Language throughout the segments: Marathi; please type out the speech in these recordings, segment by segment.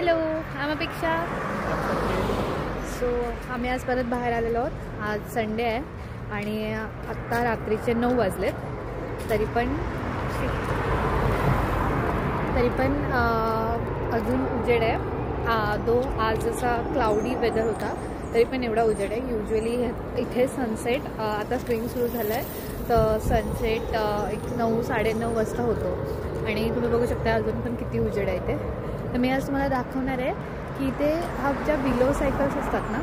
हॅलो, आम्ही अपेक्षा. सो आम्ही आज परत बाहेर आलेलो आहोत. आज संडे आहे आणि आत्ता रात्रीचे 9 वाजलेत. तरी पण अजून उजेड आहे. आज जसा क्लाउडी वेदर होता तरी पण एवढा उजेड आहे. युजली इथे सनसेट आता स्प्रिंग सुरू झालं आहे, तर सनसेट एक 9 साडेनऊ वाजता होतो आणि तुम्ही बघू शकता अजून पण किती उजेड आहे इथे. तर मी आज तुम्हाला दाखवणार आहे की इथे ज्या बिलो सायकल्स असतात ना,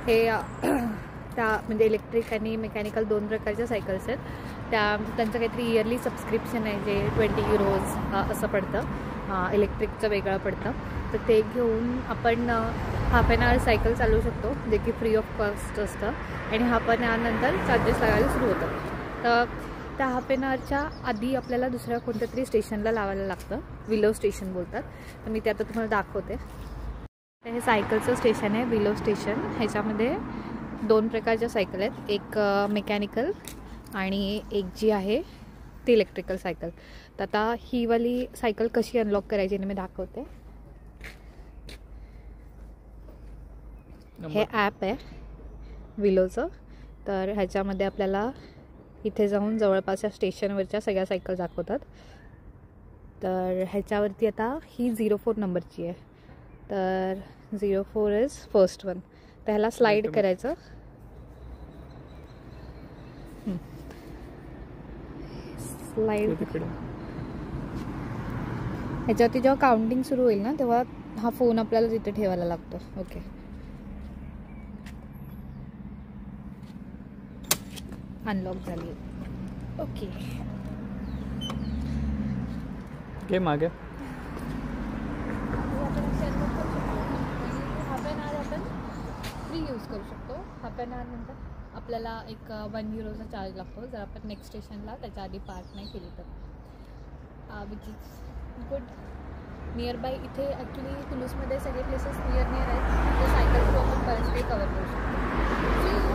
हे त्या म्हणजे इलेक्ट्रिक आणि मेकॅनिकल 2 प्रकारच्या सायकल्स आहेत. त्यांचं काहीतरी इयरली सबस्क्रिप्शन आहे जे 20 युरोज असं पडतं. इलेक्ट्रिकचं वेगळं पडतं. तर ते घेऊन आपण हाफ ॲन आवर सायकल चालवू शकतो, जे की फ्री ऑफ कॉस्ट असतं आणि हाफ ॲन आवरनंतर चार्जेस लागायला सुरू होतात. तर त्या हाफ ॲन आवरच्या आधी आपल्याला दुसऱ्या कोणत्या तरी स्टेशनला लावायला लागतं. विलो स्टेशन बोलतात. तर मी ते आता तुम्हाला दाखवते. हे सायकलचं स्टेशन आहे, विलो स्टेशन. ह्याच्यामध्ये 2 प्रकारच्या सायकल आहेत, एक मेकॅनिकल आणि एक जी आहे ती इलेक्ट्रिकल सायकल. तर आता ही वाली सायकल कशी अनलॉक करायची हे मी दाखवते. हे ॲप आहे विलोचं. तर ह्याच्यामध्ये आपल्याला इथे जाऊन जवळपासच्या स्टेशनवरच्या सगळ्या सायकल दाखवतात. तर ह्याच्यावरती आता ही 04 नंबरची आहे. तर 04 इज फर्स्ट वन. तर ह्याला स्लाईड करायचं. स्लाईड ह्याच्यावरती जेव्हा काउंटिंग सुरू होईल ना, तेव्हा हा फोन आपल्याला तिथे ठेवायला लागतो. ओके, अनलॉक झाली. ओके, घे मागे. हाफ ॲन आवर आपण फ्री यूज करू शकतो. हाफ ॲन आवर नंतर आपल्याला एक 1 युरोचा चार्ज लागतो जर आपण नेक्स्ट स्टेशनला त्याच्या आधी पार्क नाही केली तर. Which is good. Near by इथे ॲक्च्युली तुलूसमध्ये सगळे प्लेसेस नियर आहेत, तर सायकल थ्रू आपण बरेच काही कवर करू शकतो.